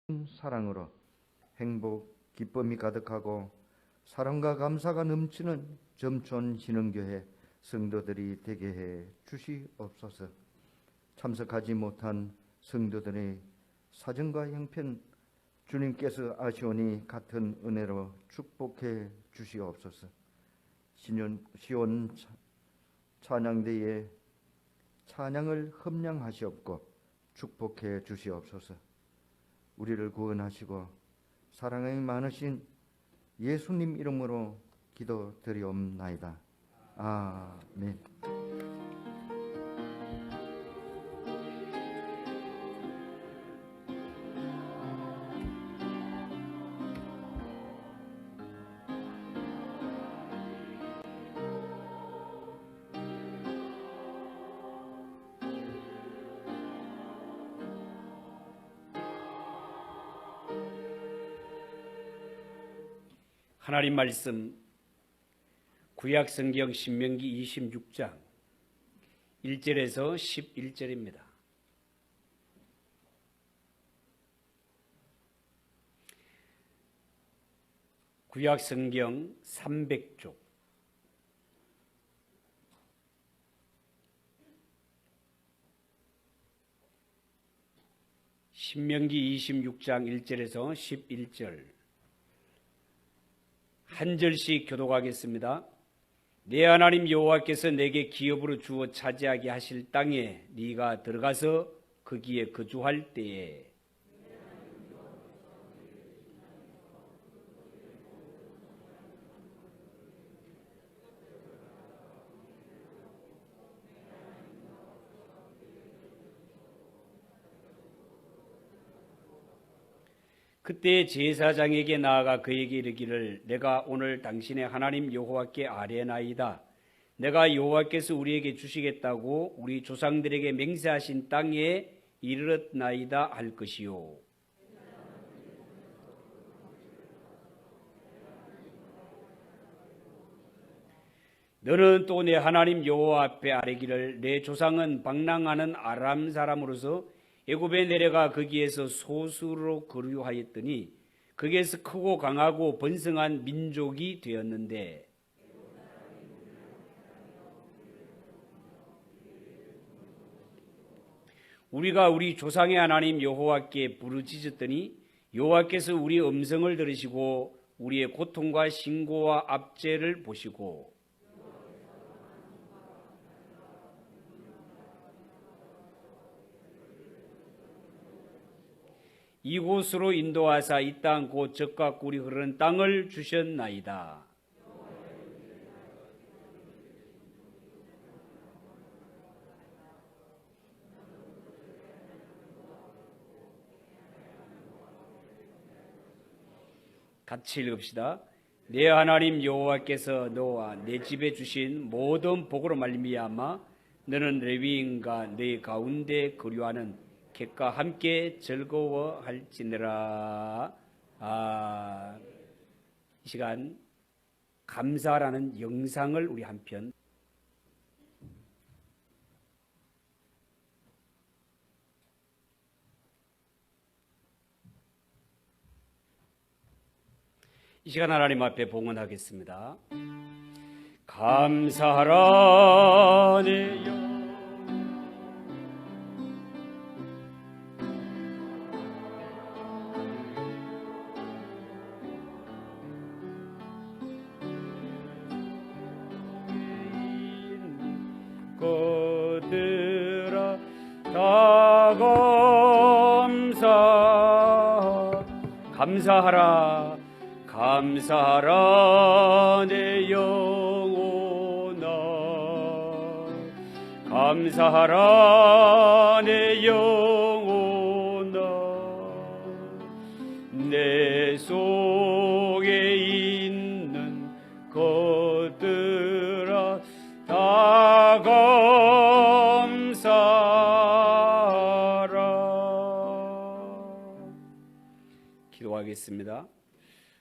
사랑으로 행복, 기쁨이 가득하고 사랑과 감사가 넘치는 점촌 신흥교회 성도들이 되게 해 주시옵소서. 참석하지 못한 성도들의 사정과 형편 주님께서 아시오니 같은 은혜로 축복해 주시옵소서. 시온 찬양대에 찬양을 흠량하시옵고 축복해 주시옵소서. 우리를 구원하시고 사랑이 많으신 예수님 이름으로 기도드리옵나이다. 아멘. 하나님 말씀 구약성경 신명기 26장 1절에서 11절입니다. 구약성경 300쪽 신명기 26장 1절에서 11절 한 절씩 교독하겠습니다. 내 하나님 여호와께서 내게 기업으로 주어 차지하게 하실 땅에 네가 들어가서 거기에 거주할 때에 그때 제사장에게 나아가 그에게 이르기를 내가 오늘 당신의 하나님 여호와께 아뢰나이다. 내가 여호와께서 우리에게 주시겠다고 우리 조상들에게 맹세하신 땅에 이르렀나이다 할 것이요. 너는 또 내 하나님 여호와 앞에 아뢰기를 내 조상은 방랑하는 아람 사람으로서 애굽에 내려가 거기에서 소수로 거류하였더니 거기에서 크고 강하고 번성한 민족이 되었는데 우리가 우리 조상의 하나님 여호와께 부르짖었더니 여호와께서 우리 음성을 들으시고 우리의 고통과 신고와 압제를 보시고 이곳으로 인도하사 이 땅 곧 젖과 꿀이 흐르는 땅을 주셨나이다. 같이 읽읍시다. 내 하나님 여호와께서 너와 내 집에 주신 모든 복으로 말미암아 너는 레위인과 네 가운데 거류하는 객과 함께 즐거워할지니라. 이 시간 감사라는 영상을 우리 한편 이 시간 하나님 앞에 봉헌하겠습니다. 감사하라 내 영 것들아 다 감사하라 감사하라 내 영혼아 감사하라 내 영혼아 내 속에 있는 것들아 다 감사하라. 기도하겠습니다.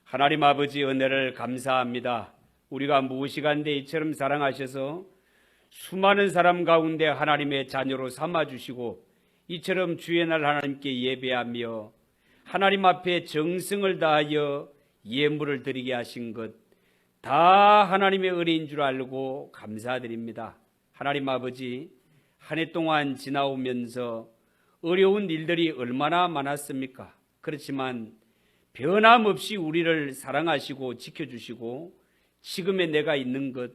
하나님 아버지 은혜를 감사합니다. 우리가 무시간대 이처럼 사랑하셔서 수많은 사람 가운데 하나님의 자녀로 삼아주시고 이처럼 주의 날 하나님께 예배하며 하나님 앞에 정성을 다하여 예물을 드리게 하신 것 다 하나님의 은혜인 줄 알고 감사드립니다. 하나님 아버지, 한 해 동안 지나오면서 어려운 일들이 얼마나 많았습니까? 그렇지만 변함없이 우리를 사랑하시고 지켜주시고 지금의 내가 있는 것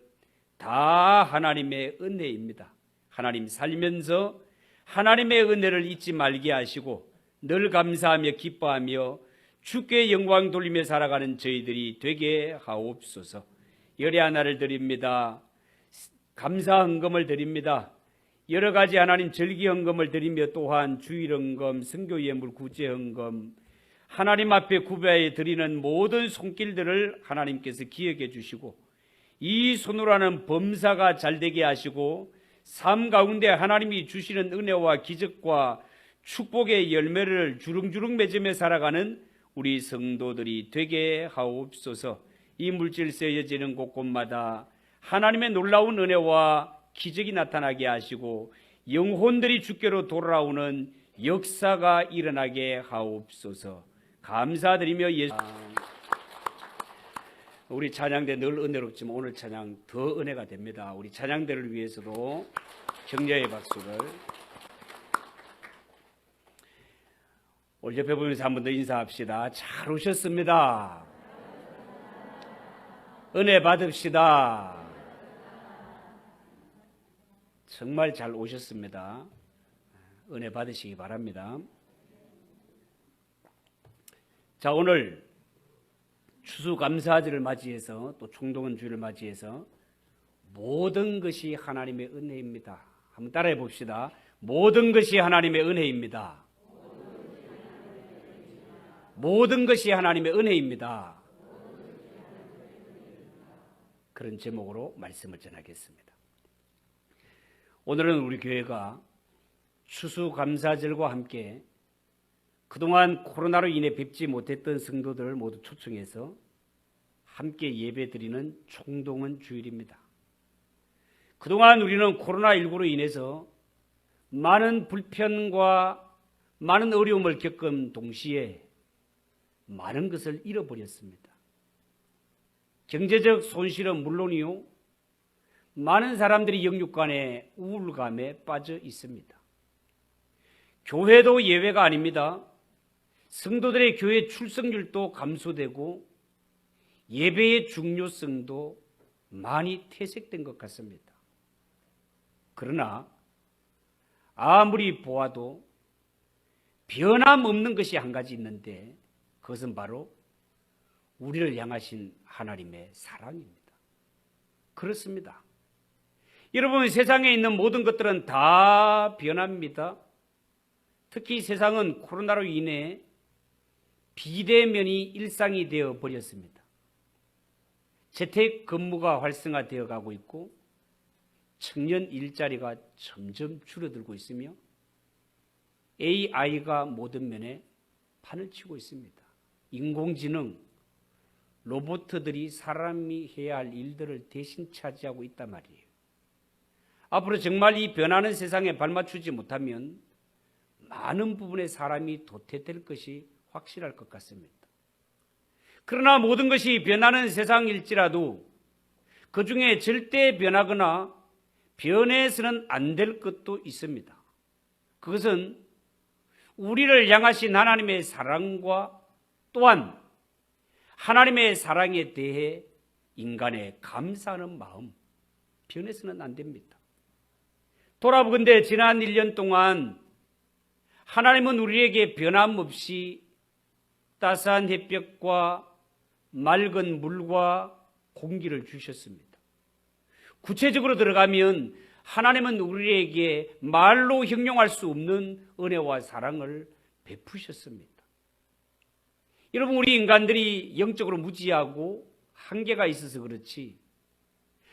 다 하나님의 은혜입니다. 하나님 살면서 하나님의 은혜를 잊지 말게 하시고 늘 감사하며 기뻐하며 주께 영광 돌리며 살아가는 저희들이 되게 하옵소서. 열의 하나를 드립니다. 감사 헌금을 드립니다. 여러 가지 하나님 절기 헌금을 드리며 또한 주일 헌금, 선교 예물 구제 헌금, 하나님 앞에 구별해 드리는 모든 손길들을 하나님께서 기억해 주시고 이 손으로 하는 범사가 잘되게 하시고 삶 가운데 하나님이 주시는 은혜와 기적과 축복의 열매를 주릉주릉 맺으며 살아가는 우리 성도들이 되게 하옵소서. 이 물질 쓰여지는 곳곳마다 하나님의 놀라운 은혜와 기적이 나타나게 하시고 영혼들이 주께로 돌아오는 역사가 일어나게 하옵소서. 감사드리며 예수. 우리 찬양대 늘 은혜롭지만 오늘 찬양 더 은혜가 됩니다. 우리 찬양대를 위해서도 격려의 박수를. 우리 옆에 보면서 한 번 더 인사합시다. 잘 오셨습니다. 은혜 받읍시다. 정말 잘 오셨습니다. 은혜 받으시기 바랍니다. 자, 오늘 추수감사절을 맞이해서 또 총동원 주일을 맞이해서 모든 것이 하나님의 은혜입니다. 한번 따라해 봅시다. 모든 것이 하나님의 은혜입니다. 모든 것이 하나님의 은혜입니다. 그런 제목으로 말씀을 전하겠습니다. 오늘은 우리 교회가 추수감사절과 함께 그동안 코로나로 인해 뵙지 못했던 성도들을 모두 초청해서 함께 예배드리는 총동원 주일입니다. 그동안 우리는 코로나19로 인해서 많은 불편과 많은 어려움을 겪은 동시에 많은 것을 잃어버렸습니다. 경제적 손실은 물론이요, 많은 사람들이 영육간의 우울감에 빠져 있습니다. 교회도 예외가 아닙니다. 성도들의 교회 출석률도 감소되고 예배의 중요성도 많이 퇴색된 것 같습니다. 그러나 아무리 보아도 변함없는 것이 한 가지 있는데 그것은 바로 우리를 향하신 하나님의 사랑입니다. 그렇습니다. 여러분, 세상에 있는 모든 것들은 다 변합니다. 특히 세상은 코로나로 인해 비대면이 일상이 되어 버렸습니다. 재택 근무가 활성화되어 가고 있고 청년 일자리가 점점 줄어들고 있으며 AI가 모든 면에 판을 치고 있습니다. 인공지능, 로봇들이 사람이 해야 할 일들을 대신 차지하고 있단 말이에요. 앞으로 정말 이 변하는 세상에 발맞추지 못하면 많은 부분에 사람이 도태될 것이 확실할 것 같습니다. 그러나 모든 것이 변하는 세상일지라도 그 중에 절대 변하거나 변해서는 안 될 것도 있습니다. 그것은 우리를 향하신 하나님의 사랑과 또한 하나님의 사랑에 대해 인간의 감사하는 마음, 변해서는 안 됩니다. 돌아보건대 지난 1년 동안 하나님은 우리에게 변함없이 따스한 햇볕과 맑은 물과 공기를 주셨습니다. 구체적으로 들어가면 하나님은 우리에게 말로 형용할 수 없는 은혜와 사랑을 베푸셨습니다. 여러분, 우리 인간들이 영적으로 무지하고 한계가 있어서 그렇지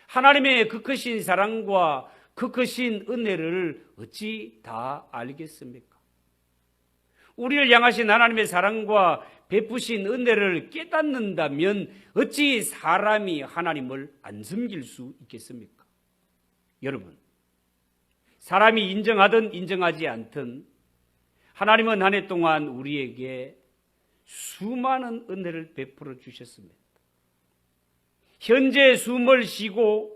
하나님의 그 크신 사랑과 그 크신 은혜를 어찌 다 알겠습니까? 우리를 향하신 하나님의 사랑과 베푸신 은혜를 깨닫는다면 어찌 사람이 하나님을 안 섬길 수 있겠습니까? 여러분, 사람이 인정하든 인정하지 않든 하나님은 한 해 동안 우리에게 수많은 은혜를 베풀어 주셨습니다. 현재 숨을 쉬고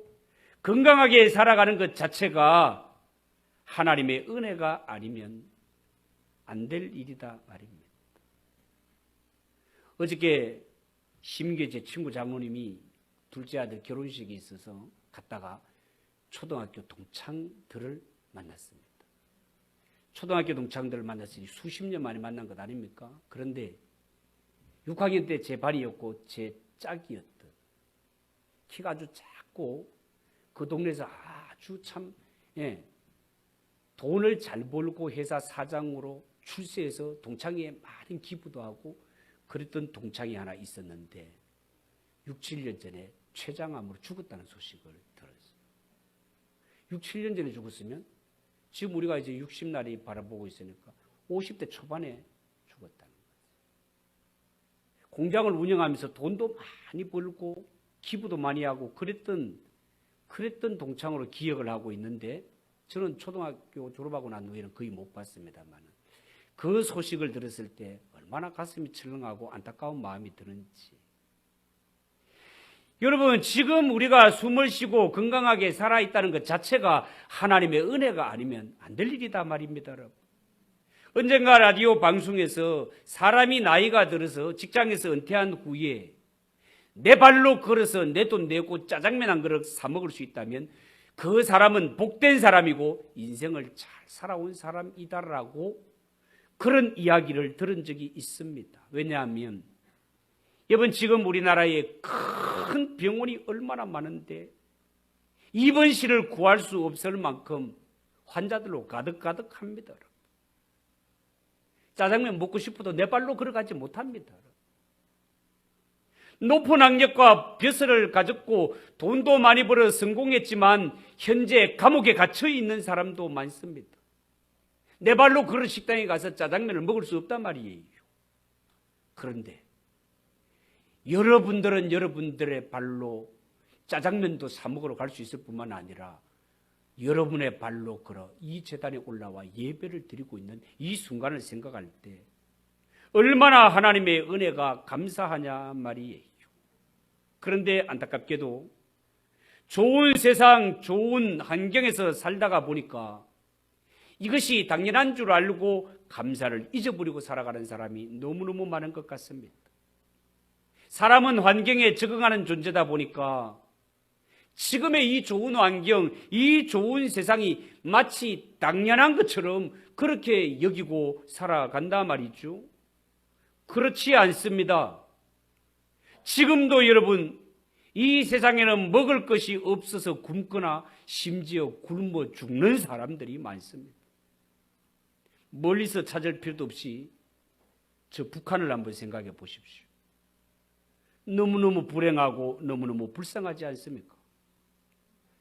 건강하게 살아가는 것 자체가 하나님의 은혜가 아니면 안 될 일이다 말입니다. 어저께 심규 제 친구 장모님이 둘째 아들 결혼식이 있어서 갔다가 초등학교 동창들을 만났습니다. 초등학교 동창들을 만났으니 수십 년 만에 만난 것 아닙니까? 그런데 6학년 때 제 반이었고 제 짝이었던 키가 아주 작고 그 동네에서 아주 참 돈을 잘 벌고 회사 사장으로 출세해서 동창회에 많은 기부도 하고 그랬던 동창이 하나 있었는데 6, 7년 전에 췌장암으로 죽었다는 소식을 들었어요. 6, 7년 전에 죽었으면 지금 우리가 이제 60날이 바라보고 있으니까 50대 초반에 죽었다는 거예요. 공장을 운영하면서 돈도 많이 벌고 기부도 많이 하고 그랬던 동창으로 기억을 하고 있는데 저는 초등학교 졸업하고 난 후에는 거의 못 봤습니다만 그 소식을 들었을 때 얼마나 가슴이 철렁하고 안타까운 마음이 드는지. 여러분, 지금 우리가 숨을 쉬고 건강하게 살아있다는 것 자체가 하나님의 은혜가 아니면 안 될 일이다 말입니다, 여러분. 언젠가 라디오 방송에서 사람이 나이가 들어서 직장에서 은퇴한 후에 내 발로 걸어서 내 돈 내고 짜장면 한 그릇 사 먹을 수 있다면 그 사람은 복된 사람이고 인생을 잘 살아온 사람이다라고 그런 이야기를 들은 적이 있습니다. 왜냐하면 여러분 지금 우리나라에 큰 병원이 얼마나 많은데 입원실을 구할 수 없을 만큼 환자들로 가득가득합니다. 짜장면 먹고 싶어도 내 발로 걸어가지 못합니다. 높은 학력과 벼슬을 가졌고 돈도 많이 벌어 성공했지만 현재 감옥에 갇혀 있는 사람도 많습니다. 내 발로 그런 식당에 가서 짜장면을 먹을 수 없단 말이에요. 그런데 여러분들은 여러분들의 발로 짜장면도 사 먹으러 갈 수 있을 뿐만 아니라 여러분의 발로 걸어 이 제단에 올라와 예배를 드리고 있는 이 순간을 생각할 때 얼마나 하나님의 은혜가 감사하냐 말이에요. 그런데 안타깝게도 좋은 세상, 좋은 환경에서 살다가 보니까 이것이 당연한 줄 알고 감사를 잊어버리고 살아가는 사람이 너무너무 많은 것 같습니다. 사람은 환경에 적응하는 존재다 보니까 지금의 이 좋은 환경, 이 좋은 세상이 마치 당연한 것처럼 그렇게 여기고 살아간다 말이죠. 그렇지 않습니다. 지금도 여러분 이 세상에는 먹을 것이 없어서 굶거나 심지어 굶어 죽는 사람들이 많습니다. 멀리서 찾을 필요도 없이 저 북한을 한번 생각해 보십시오. 너무너무 불행하고 너무너무 불쌍하지 않습니까?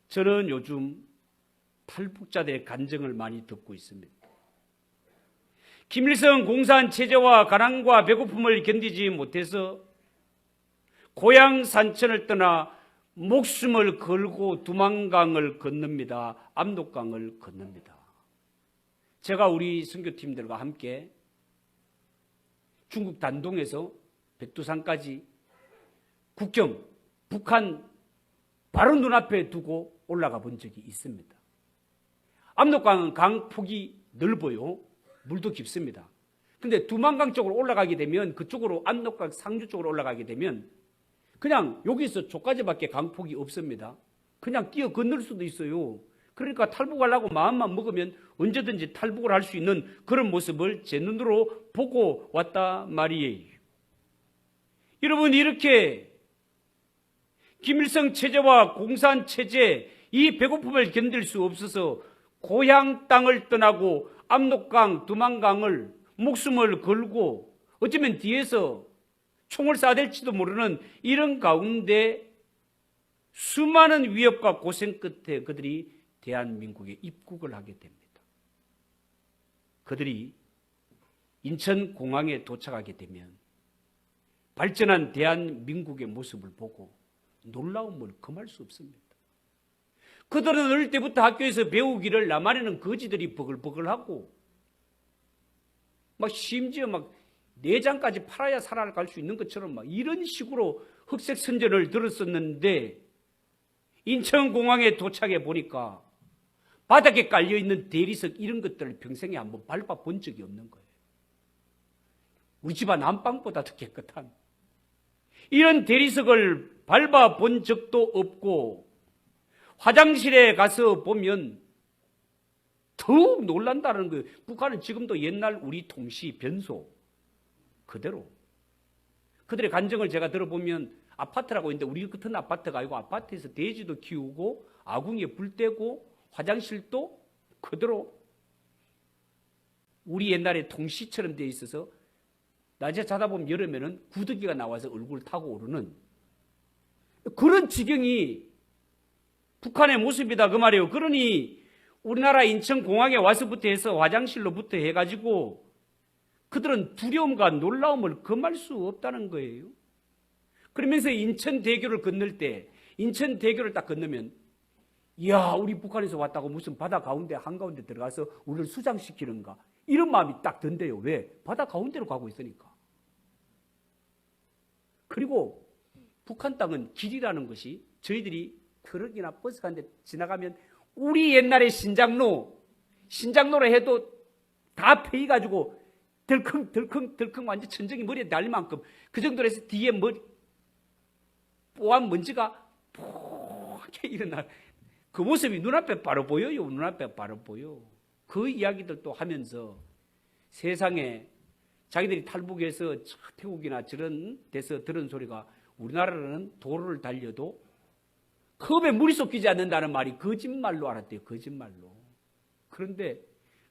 저는 요즘 탈북자들의 간증을 많이 듣고 있습니다. 김일성 공산 체제와 가난과 배고픔을 견디지 못해서 고향 산천을 떠나 목숨을 걸고 두만강을 건넙니다. 압록강을 건넙니다. 제가 우리 선교팀들과 함께 중국 단동에서 백두산까지 국경, 북한 바로 눈앞에 두고 올라가 본 적이 있습니다. 압록강은 강폭이 넓어요. 물도 깊습니다. 근데 두만강 쪽으로 올라가게 되면 그쪽으로 압록강 상류 쪽으로 올라가게 되면 그냥 여기서 저까지밖에 강폭이 없습니다. 그냥 뛰어 건널 수도 있어요. 그러니까 탈북하려고 마음만 먹으면 언제든지 탈북을 할 수 있는 그런 모습을 제 눈으로 보고 왔다 말이에요. 여러분 이렇게 김일성 체제와 공산 체제 이 배고픔을 견딜 수 없어서 고향 땅을 떠나고 압록강, 두만강을 목숨을 걸고 어쩌면 뒤에서 총을 쏴댈지도 모르는 이런 가운데 수많은 위협과 고생 끝에 그들이 대한민국에 입국을 하게 됩니다. 그들이 인천공항에 도착하게 되면 발전한 대한민국의 모습을 보고 놀라움을 금할 수 없습니다. 그들은 어릴 때부터 학교에서 배우기를 남한에는 거지들이 버글버글하고 막 심지어 막 내장까지 팔아야 살아갈 수 있는 것처럼 막 이런 식으로 흑색 선전을 들었었는데 인천공항에 도착해 보니까 바닥에 깔려있는 대리석 이런 것들을 평생에 한번 밟아본 적이 없는 거예요. 우리 집안 안방보다 더 깨끗한 이런 대리석을 밟아본 적도 없고 화장실에 가서 보면 더욱 놀란다는 거예요. 북한은 지금도 옛날 우리 통시 변소 그대로. 그들의 간증을 제가 들어보면 아파트라고 있는데 우리 같은 아파트가 아니고 아파트에서 돼지도 키우고 아궁이에 불 떼고 화장실도 그대로 우리 옛날에 통시처럼 되어 있어서 낮에 자다 보면 여름에는 구더기가 나와서 얼굴 타고 오르는 그런 지경이 북한의 모습이다 그 말이에요. 그러니 우리나라 인천공항에 와서부터 해서 화장실로부터 해가지고 그들은 두려움과 놀라움을 금할 수 없다는 거예요. 그러면서 인천대교를 건널 때 인천대교를 딱 건너면 이야 우리 북한에서 왔다고 무슨 바다 가운데 한가운데 들어가서 우리를 수장시키는가 이런 마음이 딱 든대요. 왜? 바다 가운데로 가고 있으니까. 그리고 북한 땅은 길이라는 것이 저희들이 트럭이나 버스 가는데 지나가면 우리 옛날에 신장로로 해도 다 패이가지고 덜컹 완전 천정이 머리에 날릴 만큼 그 정도로 해서 뒤에 뽀한 먼지가 푹게 일어나 그 모습이 눈앞에 바로 보여요. 눈앞에 바로 보여. 그 이야기들도 하면서 세상에 자기들이 탈북해서 태국이나 저런 데서 들은 소리가 우리나라는 도로를 달려도 컵에 물이 쏟기지 않는다는 말이 거짓말로 알았대요. 거짓말로. 그런데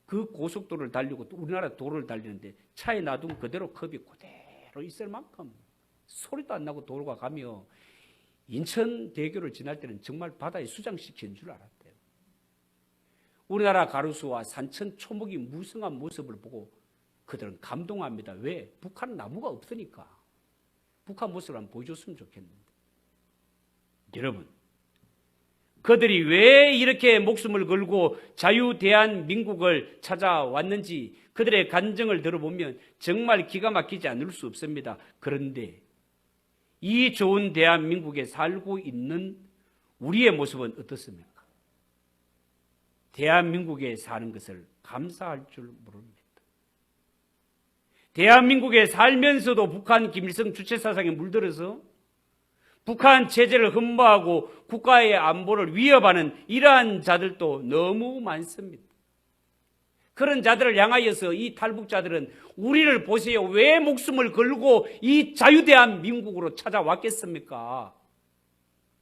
그 고속도로를 달리고 또 우리나라 도로를 달리는데 차에 놔둔 그대로 컵이 그대로 있을 만큼 소리도 안 나고 도로가 가며 인천대교를 지날 때는 정말 바다에 수장시킨 줄 알았대요. 우리나라 가로수와 산천 초목이 무성한 모습을 보고 그들은 감동합니다. 왜? 북한은 나무가 없으니까. 북한 모습을 한번 보여줬으면 좋겠는데. 여러분, 그들이 왜 이렇게 목숨을 걸고 자유대한민국을 찾아왔는지 그들의 간증을 들어보면 정말 기가 막히지 않을 수 없습니다. 그런데 이 좋은 대한민국에 살고 있는 우리의 모습은 어떻습니까? 대한민국에 사는 것을 감사할 줄 모릅니다. 대한민국에 살면서도 북한 김일성 주체사상에 물들어서 북한 체제를 흠모하고 국가의 안보를 위협하는 이러한 자들도 너무 많습니다. 그런 자들을 향하여서 이 탈북자들은 우리를 보세요. 왜 목숨을 걸고 이 자유대한민국으로 찾아왔겠습니까?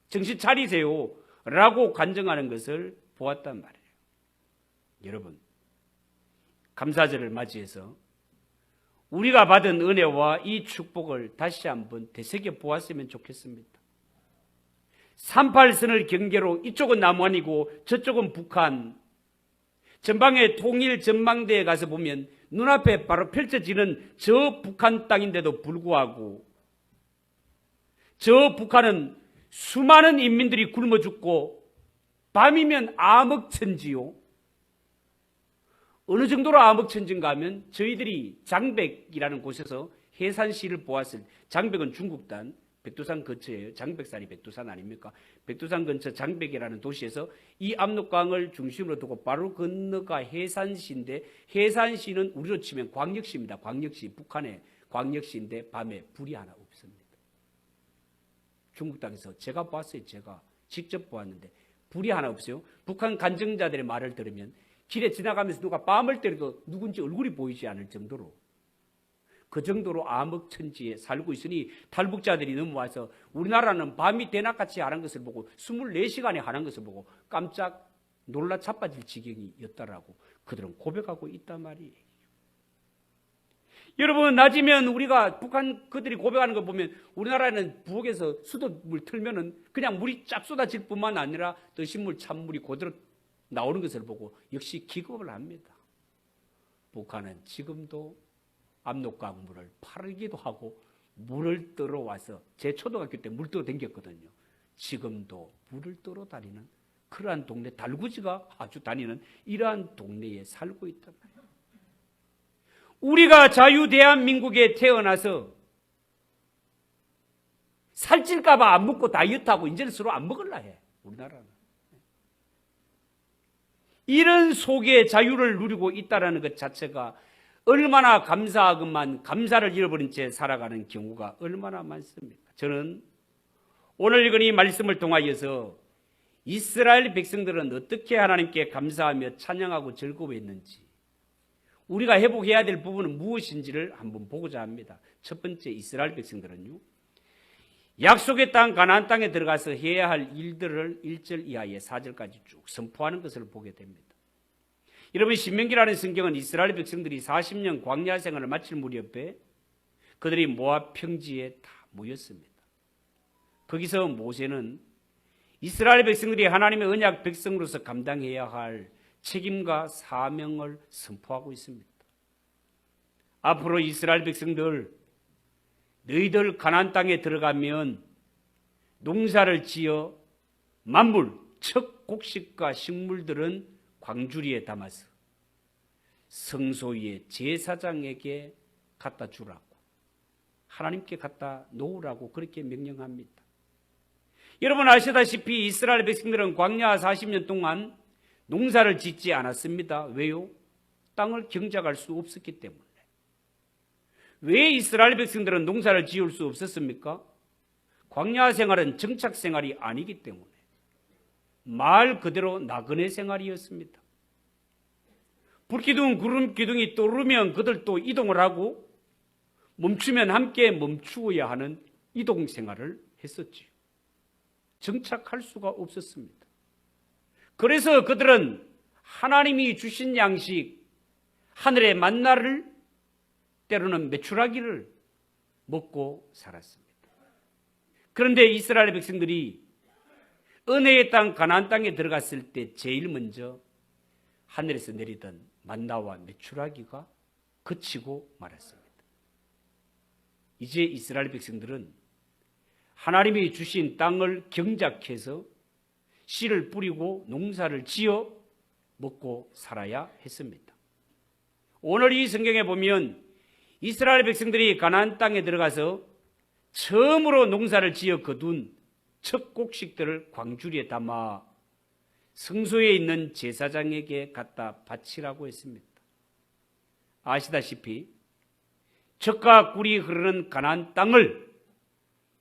정신 차리세요. 라고 간증하는 것을 보았단 말이에요. 여러분, 감사절을 맞이해서 우리가 받은 은혜와 이 축복을 다시 한번 되새겨 보았으면 좋겠습니다. 38선을 경계로 이쪽은 남한이고 저쪽은 북한, 전방의 통일 전망대에 가서 보면 눈앞에 바로 펼쳐지는 저 북한 땅인데도 불구하고 저 북한은 수많은 인민들이 굶어 죽고 밤이면 암흑천지요. 어느 정도로 암흑천지인가 하면 저희들이 장백이라는 곳에서 해산시를 보았을 때, 장백은 중국단 백두산 근처예요. 장백산이 백두산 아닙니까? 백두산 근처 장백이라는 도시에서 이 압록강을 중심으로 두고 바로 건너가 해산시인데 해산시는 우리로 치면 광역시입니다. 광역시, 북한의 광역시인데 밤에 불이 하나 없습니다. 중국 땅에서 제가 봤어요. 제가 직접 보았는데 불이 하나 없어요. 북한 간증자들의 말을 들으면 길에 지나가면서 누가 뺨을 때려도 누군지 얼굴이 보이지 않을 정도로 그 정도로 암흑천지에 살고 있으니 탈북자들이 넘어와서 우리나라는 밤이 대낮같이 하는 것을 보고 24시간에 하는 것을 보고 깜짝 놀라 자빠질 지경이었다라고 그들은 고백하고 있단 말이에요. 여러분, 낮이면 우리가 북한 그들이 고백하는 거 보면 우리나라는 부엌에서 수돗물 틀면은 그냥 물이 쫙 쏟아질 뿐만 아니라 드신물 찬물이 그대로 나오는 것을 보고 역시 기겁을 합니다. 북한은 지금도 압록강 물을 팔기도 하고 물을 뜨러 와서 제 초등학교 때 물 뜨러 다녔거든요. 지금도 물을 뜨러 다니는 그러한 동네, 달구지가 아주 다니는 이러한 동네에 살고 있단 말이에요. 우리가 자유대한민국에 태어나서 살찔까봐 안 먹고 다이어트하고 이제는 서로 안 먹으려 해. 우리나라는. 이런 속에 자유를 누리고 있다는 것 자체가 얼마나 감사하건만 감사를 잃어버린 채 살아가는 경우가 얼마나 많습니까? 저는 오늘 읽은 이 말씀을 통하여서 이스라엘 백성들은 어떻게 하나님께 감사하며 찬양하고 즐거워했는지, 우리가 회복해야 될 부분은 무엇인지를 한번 보고자 합니다. 첫 번째, 이스라엘 백성들은요, 약속의 땅 가나안 땅에 들어가서 해야 할 일들을 1절 이하에 4절까지 쭉 선포하는 것을 보게 됩니다. 여러분, 신명기라는 성경은 이스라엘 백성들이 40년 광야 생활을 마칠 무렵에 그들이 모압 평지에 다 모였습니다. 거기서 모세는 이스라엘 백성들이 하나님의 언약 백성으로서 감당해야 할 책임과 사명을 선포하고 있습니다. 앞으로 이스라엘 백성들, 너희들 가나안 땅에 들어가면 농사를 지어 만물, 첫 곡식과 식물들은 광주리에 담아서 성소의 제사장에게 갖다 주라고, 하나님께 갖다 놓으라고 그렇게 명령합니다. 여러분 아시다시피 이스라엘 백성들은 광야 40년 동안 농사를 짓지 않았습니다. 왜요? 땅을 경작할 수 없었기 때문에. 왜 이스라엘 백성들은 농사를 지을 수 없었습니까? 광야 생활은 정착 생활이 아니기 때문에 말 그대로 나그네 생활이었습니다. 불기둥, 구름기둥이 떠오르면 그들도 이동을 하고 멈추면 함께 멈추어야 하는 이동 생활을 했었지요. 정착할 수가 없었습니다. 그래서 그들은 하나님이 주신 양식, 하늘의 만나를, 때로는 메추라기를 먹고 살았습니다. 그런데 이스라엘 백성들이 은혜의 땅 가나안 땅에 들어갔을 때 제일 먼저 하늘에서 내리던 만나와 메추라기가 그치고 말았습니다. 이제 이스라엘 백성들은 하나님이 주신 땅을 경작해서 씨를 뿌리고 농사를 지어 먹고 살아야 했습니다. 오늘 이 성경에 보면 이스라엘 백성들이 가나안 땅에 들어가서 처음으로 농사를 지어 거둔 첫 곡식들을 광주리에 담아 성소에 있는 제사장에게 갖다 바치라고 했습니다. 아시다시피 젖과 꿀이 흐르는 가나안 땅을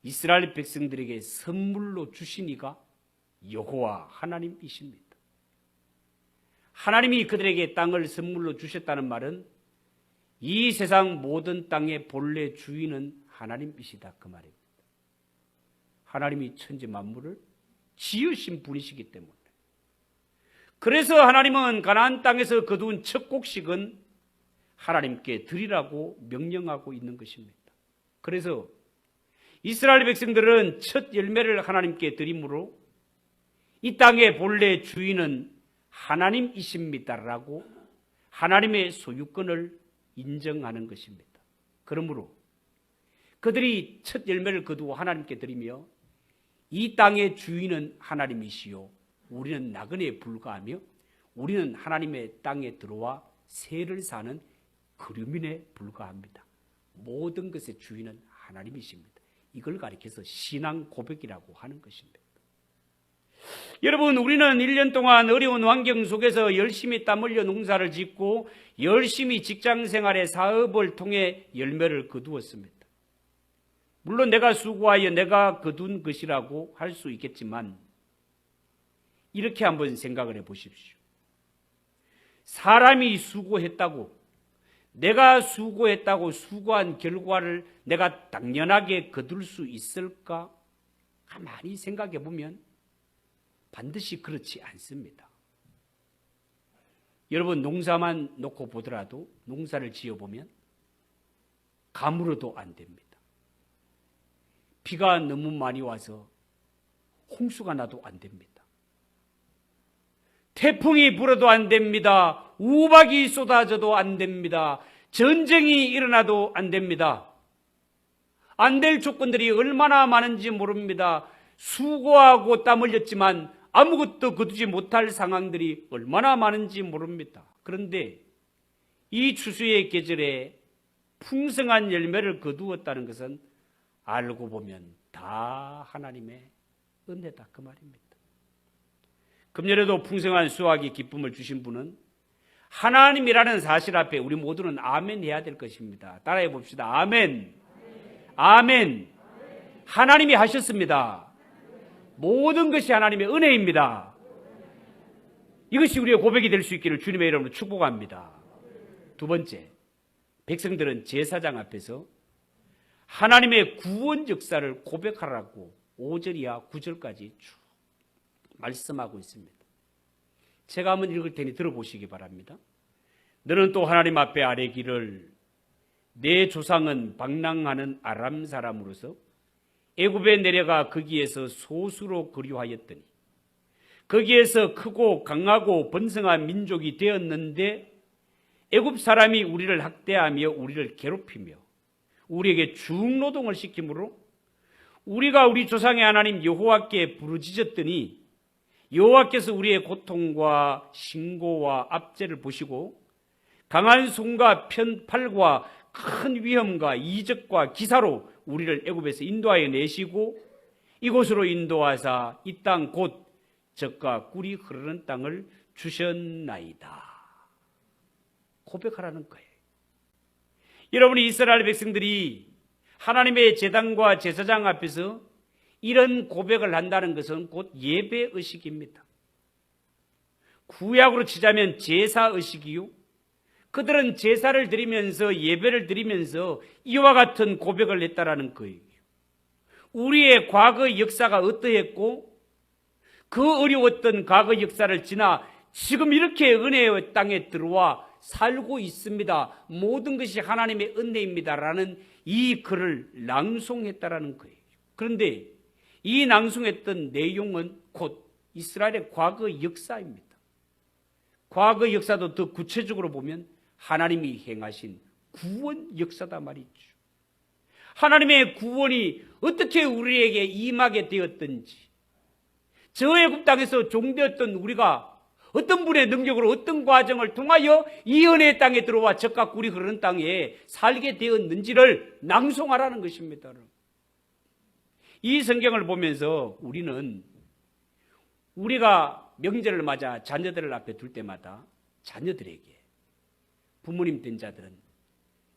이스라엘 백성들에게 선물로 주신 이가 여호와 하나님이십니다. 하나님이 그들에게 땅을 선물로 주셨다는 말은 이 세상 모든 땅의 본래 주인은 하나님이시다, 그 말입니다. 하나님이 천지 만물을 지으신 분이시기 때문에. 그래서 하나님은 가나안 땅에서 거둔 첫 곡식은 하나님께 드리라고 명령하고 있는 것입니다. 그래서 이스라엘 백성들은 첫 열매를 하나님께 드림으로 이 땅의 본래 주인은 하나님이십니다라고 하나님의 소유권을 인정하는 것입니다. 그러므로 그들이 첫 열매를 거두어 하나님께 드리며 이 땅의 주인은 하나님이시요 우리는 나그네에 불과하며 우리는 하나님의 땅에 들어와 세를 사는 거류민에 불과합니다. 모든 것의 주인은 하나님이십니다. 이걸 가리켜서 신앙 고백이라고 하는 것입니다. 여러분, 우리는 1년 동안 어려운 환경 속에서 열심히 땀 흘려 농사를 짓고 열심히 직장 생활의 사업을 통해 열매를 거두었습니다. 물론 내가 수고하여 내가 거둔 것이라고 할 수 있겠지만 이렇게 한번 생각을 해 보십시오. 사람이 수고했다고, 내가 수고했다고 수고한 결과를 내가 당연하게 거둘 수 있을까? 가만히 생각해 보면 반드시 그렇지 않습니다. 여러분, 농사만 놓고 보더라도 농사를 지어보면 가물어도 안 됩니다. 비가 너무 많이 와서 홍수가 나도 안 됩니다. 태풍이 불어도 안 됩니다. 우박이 쏟아져도 안 됩니다. 전쟁이 일어나도 안 됩니다. 안 될 조건들이 얼마나 많은지 모릅니다. 수고하고 땀 흘렸지만 아무것도 거두지 못할 상황들이 얼마나 많은지 모릅니다. 그런데 이 추수의 계절에 풍성한 열매를 거두었다는 것은 알고 보면 다 하나님의 은혜다 그 말입니다. 금년에도 풍성한 수확의 기쁨을 주신 분은 하나님이라는 사실 앞에 우리 모두는 아멘 해야 될 것입니다. 따라해 봅시다. 아멘. 아멘. 하나님이 하셨습니다. 모든 것이 하나님의 은혜입니다. 이것이 우리의 고백이 될 수 있기를 주님의 이름으로 축복합니다. 두 번째, 백성들은 제사장 앞에서 하나님의 구원 역사를 고백하라고 5절이야 9절까지 쭉 말씀하고 있습니다. 제가 한번 읽을 테니 들어보시기 바랍니다. 너는 또 하나님 앞에 아뢰기를 내 조상은 방랑하는 아람 사람으로서 애굽에 내려가 거기에서 소수로 거류하였더니 거기에서 크고 강하고 번성한 민족이 되었는데 애굽 사람이 우리를 학대하며 우리를 괴롭히며 우리에게 중노동을 시키므로 우리가 우리 조상의 하나님 여호와께 부르짖었더니 여호와께서 우리의 고통과 신고와 압제를 보시고 강한 손과 편팔과 큰 위험과 이적과 기사로 우리를 애굽에서 인도하여 내시고 이곳으로 인도하사 이 땅 곧 젖과 꿀이 흐르는 땅을 주셨나이다. 고백하라는 거예요. 여러분이 이스라엘 백성들이 하나님의 제단과 제사장 앞에서 이런 고백을 한다는 것은 곧 예배의식입니다. 구약으로 치자면 제사의식이요. 그들은 제사를 드리면서 예배를 드리면서 이와 같은 고백을 했다라는 거예요. 우리의 과거 역사가 어떠했고 그 어려웠던 과거 역사를 지나 지금 이렇게 은혜의 땅에 들어와 살고 있습니다. 모든 것이 하나님의 은혜입니다라는 이 글을 낭송했다라는 거예요. 그런데 이 낭송했던 내용은 곧 이스라엘의 과거 역사입니다. 과거 역사도 더 구체적으로 보면 하나님이 행하신 구원 역사다 말이죠. 하나님의 구원이 어떻게 우리에게 임하게 되었던지, 저 애굽 땅에서 종되었던 우리가 어떤 분의 능력으로 어떤 과정을 통하여 이 은혜의 땅에 들어와 젖과 꿀이 흐르는 땅에 살게 되었는지를 낭송하라는 것입니다. 이 성경을 보면서 우리가 명절을 맞아 자녀들을 앞에 둘 때마다 자녀들에게 부모님 된 자들은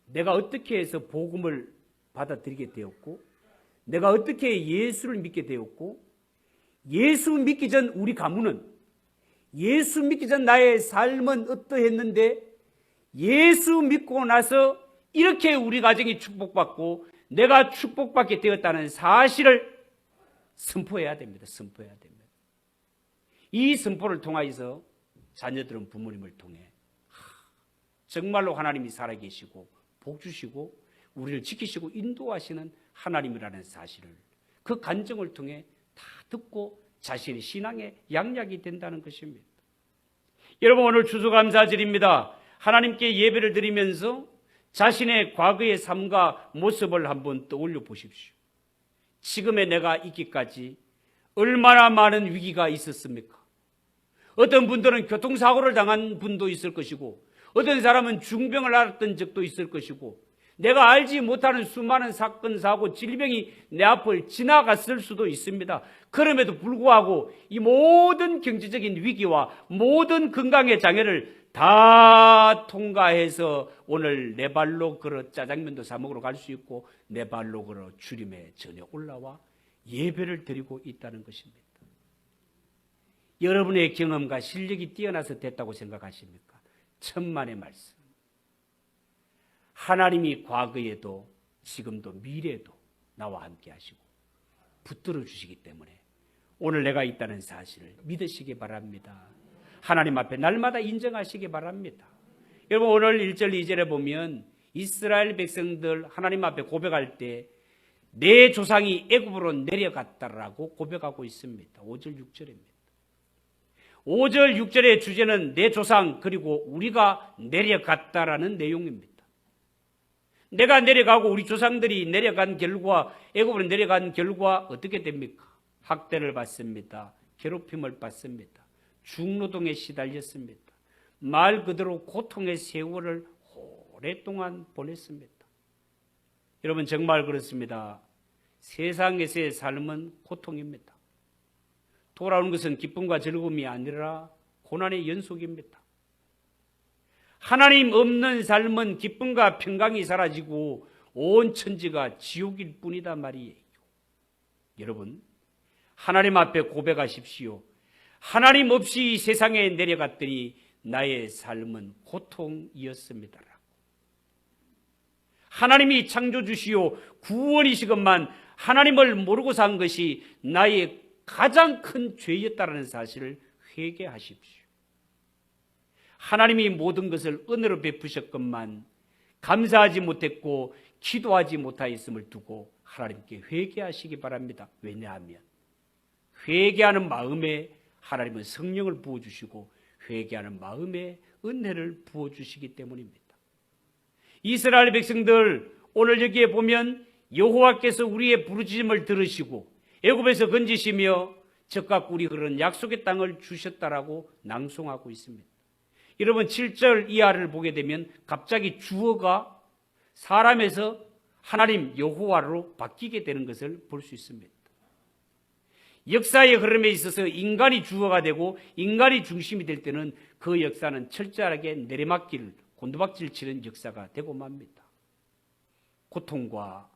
내가 어떻게 해서 복음을 받아들이게 되었고 내가 어떻게 예수를 믿게 되었고 예수 믿기 전 우리 가문은 예수 믿기 전 나의 삶은 어떠했는데 예수 믿고 나서 이렇게 우리 가정이 축복받고 내가 축복받게 되었다는 사실을 선포해야 됩니다. 선포해야 됩니다. 이 선포를 통하여서 자녀들은 부모님을 통해 정말로 하나님이 살아계시고 복 주시고 우리를 지키시고 인도하시는 하나님이라는 사실을 그 간증을 통해 다 듣고 자신의 신앙의 양약이 된다는 것입니다. 여러분 오늘 추수감사절입니다. 하나님께 예배를 드리면서 자신의 과거의 삶과 모습을 한번 떠올려 보십시오. 지금의 내가 있기까지 얼마나 많은 위기가 있었습니까? 어떤 분들은 교통사고를 당한 분도 있을 것이고 어떤 사람은 중병을 앓았던 적도 있을 것이고 내가 알지 못하는 수많은 사건, 사고, 질병이 내 앞을 지나갔을 수도 있습니다. 그럼에도 불구하고 이 모든 경제적인 위기와 모든 건강의 장애를 다 통과해서 오늘 내 발로 걸어 짜장면도 사 먹으러 갈 수 있고 내 발로 걸어 주림에 전에 올라와 예배를 드리고 있다는 것입니다. 여러분의 경험과 실력이 뛰어나서 됐다고 생각하십니까? 천만의 말씀. 하나님이 과거에도 지금도 미래에도 나와 함께 하시고 붙들어 주시기 때문에 오늘 내가 있다는 사실을 믿으시기 바랍니다. 하나님 앞에 날마다 인정하시기 바랍니다. 여러분 오늘 1절 2절에 보면 이스라엘 백성들 하나님 앞에 고백할 때 내 조상이 애굽으로 내려갔다라고 고백하고 있습니다. 5절 6절입니다. 5절 6절의 주제는 내 조상 그리고 우리가 내려갔다라는 내용입니다. 내가 내려가고 우리 조상들이 내려간 결과 애굽으로 내려간 결과 어떻게 됩니까? 학대를 받습니다. 괴롭힘을 받습니다. 중노동에 시달렸습니다. 말 그대로 고통의 세월을 오랫동안 보냈습니다. 여러분 정말 그렇습니다. 세상에서의 삶은 고통입니다. 돌아오는 것은 기쁨과 즐거움이 아니라 고난의 연속입니다. 하나님 없는 삶은 기쁨과 평강이 사라지고 온 천지가 지옥일 뿐이다 말이에요. 여러분, 하나님 앞에 고백하십시오. 하나님 없이 이 세상에 내려갔더니 나의 삶은 고통이었습니다. 하나님이 창조주시오 구원이시건만 하나님을 모르고 산 것이 나의 가장 큰 죄였다는 사실을 회개하십시오. 하나님이 모든 것을 은혜로 베푸셨건만 감사하지 못했고 기도하지 못하였음을 두고 하나님께 회개하시기 바랍니다. 왜냐하면 회개하는 마음에 하나님은 성령을 부어주시고 회개하는 마음에 은혜를 부어주시기 때문입니다. 이스라엘 백성들 오늘 여기에 보면 여호와께서 우리의 부르짖음을 들으시고 애굽에서 건지시며 적과 꿀이 흐르는 약속의 땅을 주셨다라고 낭송하고 있습니다. 여러분 7절 이하를 보게 되면 갑자기 주어가 사람에서 하나님 여호와로 바뀌게 되는 것을 볼 수 있습니다. 역사의 흐름에 있어서 인간이 주어가 되고 인간이 중심이 될 때는 그 역사는 철저하게 내리막길 곤두박질 치는 역사가 되고 맙니다. 고통과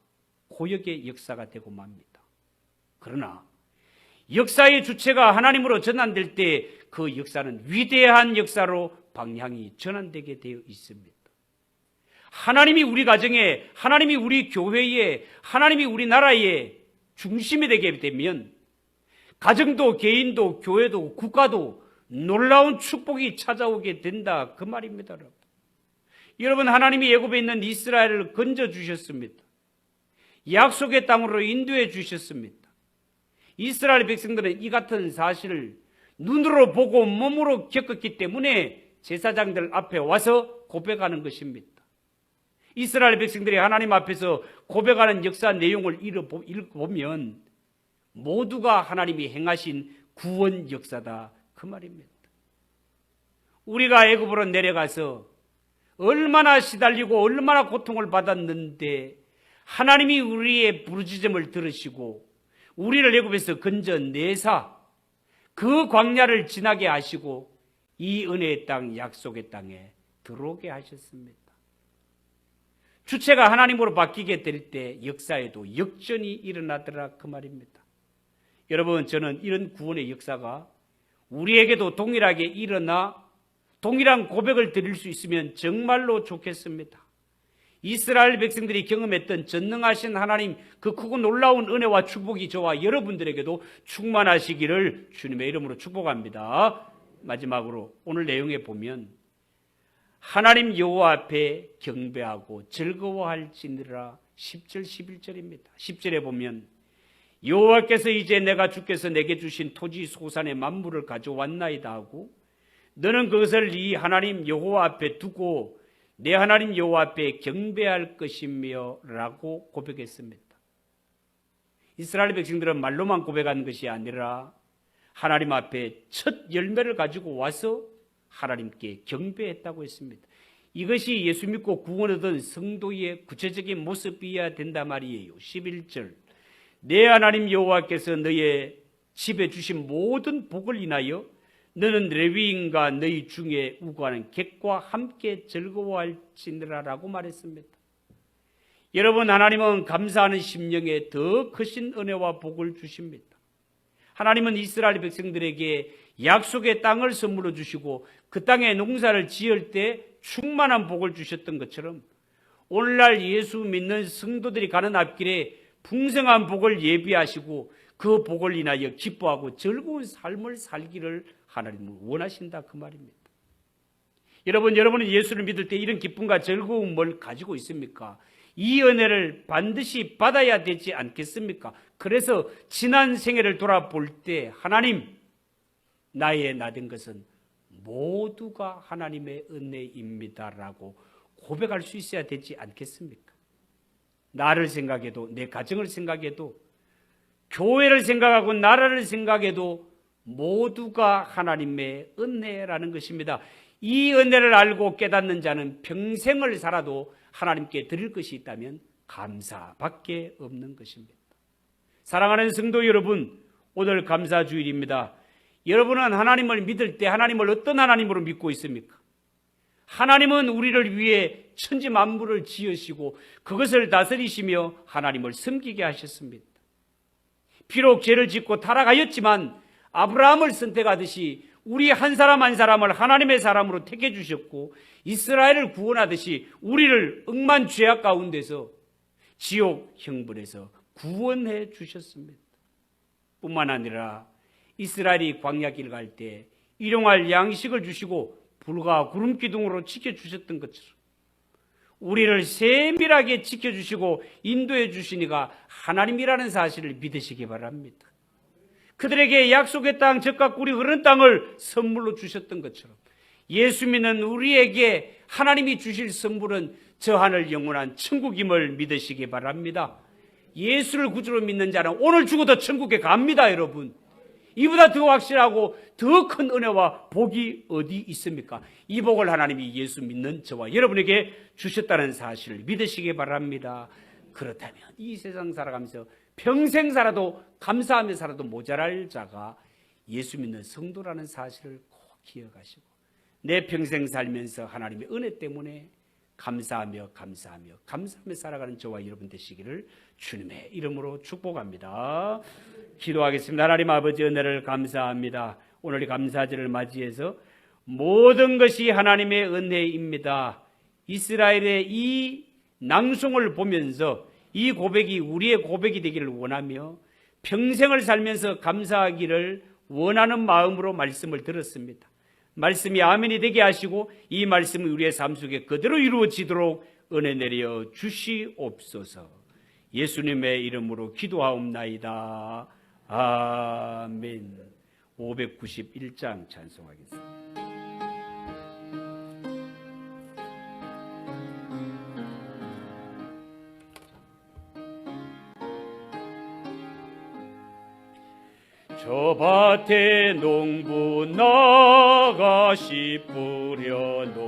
고역의 역사가 되고 맙니다. 그러나 역사의 주체가 하나님으로 전환될 때 그 역사는 위대한 역사로 방향이 전환되게 되어 있습니다. 하나님이 우리 가정에, 하나님이 우리 교회에, 하나님이 우리나라에 중심이 되게 되면 가정도 개인도 교회도 국가도 놀라운 축복이 찾아오게 된다 그 말입니다. 여러분 하나님이 애굽에 있는 이스라엘을 건져주셨습니다. 약속의 땅으로 인도해 주셨습니다. 이스라엘 백성들은 이 같은 사실을 눈으로 보고 몸으로 겪었기 때문에 제사장들 앞에 와서 고백하는 것입니다. 이스라엘 백성들이 하나님 앞에서 고백하는 역사 내용을 읽어보면 모두가 하나님이 행하신 구원 역사다 그 말입니다. 우리가 애굽으로 내려가서 얼마나 시달리고 얼마나 고통을 받았는데 하나님이 우리의 부르짖음을 들으시고 우리를 애굽에서 건져내사 그 광야를 지나게 하시고 이 은혜의 땅 약속의 땅에 들어오게 하셨습니다. 주체가 하나님으로 바뀌게 될 때 역사에도 역전이 일어나더라 그 말입니다. 여러분 저는 이런 구원의 역사가 우리에게도 동일하게 일어나 동일한 고백을 드릴 수 있으면 정말로 좋겠습니다. 이스라엘 백성들이 경험했던 전능하신 하나님 그 크고 놀라운 은혜와 축복이 저와 여러분들에게도 충만하시기를 주님의 이름으로 축복합니다. 마지막으로 오늘 내용에 보면 하나님 여호와 앞에 경배하고 즐거워할지니라 10절 11절입니다. 10절에 보면 여호와께서 이제 내가 주께서 내게 주신 토지 소산의 만물을 가져왔나이다 하고 너는 그것을 네 하나님 여호와 앞에 두고 내 하나님 여호와 앞에 경배할 것이며 라고 고백했습니다. 이스라엘 백성들은 말로만 고백한 것이 아니라 하나님 앞에 첫 열매를 가지고 와서 하나님께 경배했다고 했습니다. 이것이 예수 믿고 구원 얻은 성도의 구체적인 모습이어야 된다 말이에요. 11절 내 하나님 여호와께서 너의 집에 주신 모든 복을 인하여 너는 레위인과 너희 중에 우고하는 객과 함께 즐거워할지니라 라고 말했습니다. 여러분 하나님은 감사하는 심령에 더 크신 은혜와 복을 주십니다. 하나님은 이스라엘 백성들에게 약속의 땅을 선물로 주시고 그 땅에 농사를 지을 때 충만한 복을 주셨던 것처럼 오늘날 예수 믿는 성도들이 가는 앞길에 풍성한 복을 예비하시고 그 복을 인하여 기뻐하고 즐거운 삶을 살기를 하나님은 원하신다 그 말입니다. 여러분은 예수를 믿을 때 이런 기쁨과 즐거움을 가지고 있습니까? 이 은혜를 반드시 받아야 되지 않겠습니까? 그래서 지난 생애를 돌아볼 때 하나님 나의 나된 것은 모두가 하나님의 은혜입니다라고 고백할 수 있어야 되지 않겠습니까? 나를 생각해도 내 가정을 생각해도 교회를 생각하고 나라를 생각해도 모두가 하나님의 은혜라는 것입니다. 이 은혜를 알고 깨닫는 자는 평생을 살아도 하나님께 드릴 것이 있다면 감사밖에 없는 것입니다. 사랑하는 성도 여러분, 오늘 감사주일입니다. 여러분은 하나님을 믿을 때 하나님을 어떤 하나님으로 믿고 있습니까? 하나님은 우리를 위해 천지 만물을 지으시고 그것을 다스리시며 하나님을 섬기게 하셨습니다. 비록 죄를 짓고 타락하였지만 아브라함을 선택하듯이 우리 한 사람 한 사람을 하나님의 사람으로 택해 주셨고 이스라엘을 구원하듯이 우리를 억만 죄악 가운데서 지옥 형벌에서 구원해 주셨습니다. 뿐만 아니라 이스라엘이 광야길 갈 때 일용할 양식을 주시고 불과 구름 기둥으로 지켜주셨던 것처럼 우리를 세밀하게 지켜주시고 인도해 주시니가 하나님이라는 사실을 믿으시기 바랍니다. 그들에게 약속의 땅, 젖과 꿀이 흐르는 땅을 선물로 주셨던 것처럼 예수 믿는 우리에게 하나님이 주실 선물은 저 하늘 영원한 천국임을 믿으시기 바랍니다. 예수를 구주로 믿는 자는 오늘 죽어도 천국에 갑니다, 여러분. 이보다 더 확실하고 더 큰 은혜와 복이 어디 있습니까? 이 복을 하나님이 예수 믿는 저와 여러분에게 주셨다는 사실을 믿으시기 바랍니다. 그렇다면 이 세상 살아가면서 평생 살아도 감사하며 살아도 모자랄 자가 예수 믿는 성도라는 사실을 꼭 기억하시고 내 평생 살면서 하나님의 은혜 때문에 감사하며 살아가는 저와 여러분 되시기를 주님의 이름으로 축복합니다. 기도하겠습니다. 하나님 아버지 은혜를 감사합니다. 오늘 이 감사절을 맞이해서 모든 것이 하나님의 은혜입니다. 이스라엘의 이 낭송을 보면서 이 고백이 우리의 고백이 되기를 원하며 평생을 살면서 감사하기를 원하는 마음으로 말씀을 들었습니다. 말씀이 아멘이 되게 하시고 이 말씀이 우리의 삶 속에 그대로 이루어지도록 은혜 내려 주시옵소서. 예수님의 이름으로 기도하옵나이다. 아멘. 591장 찬송하겠습니다. 저 밭에 농부 나가시 뿌려 놓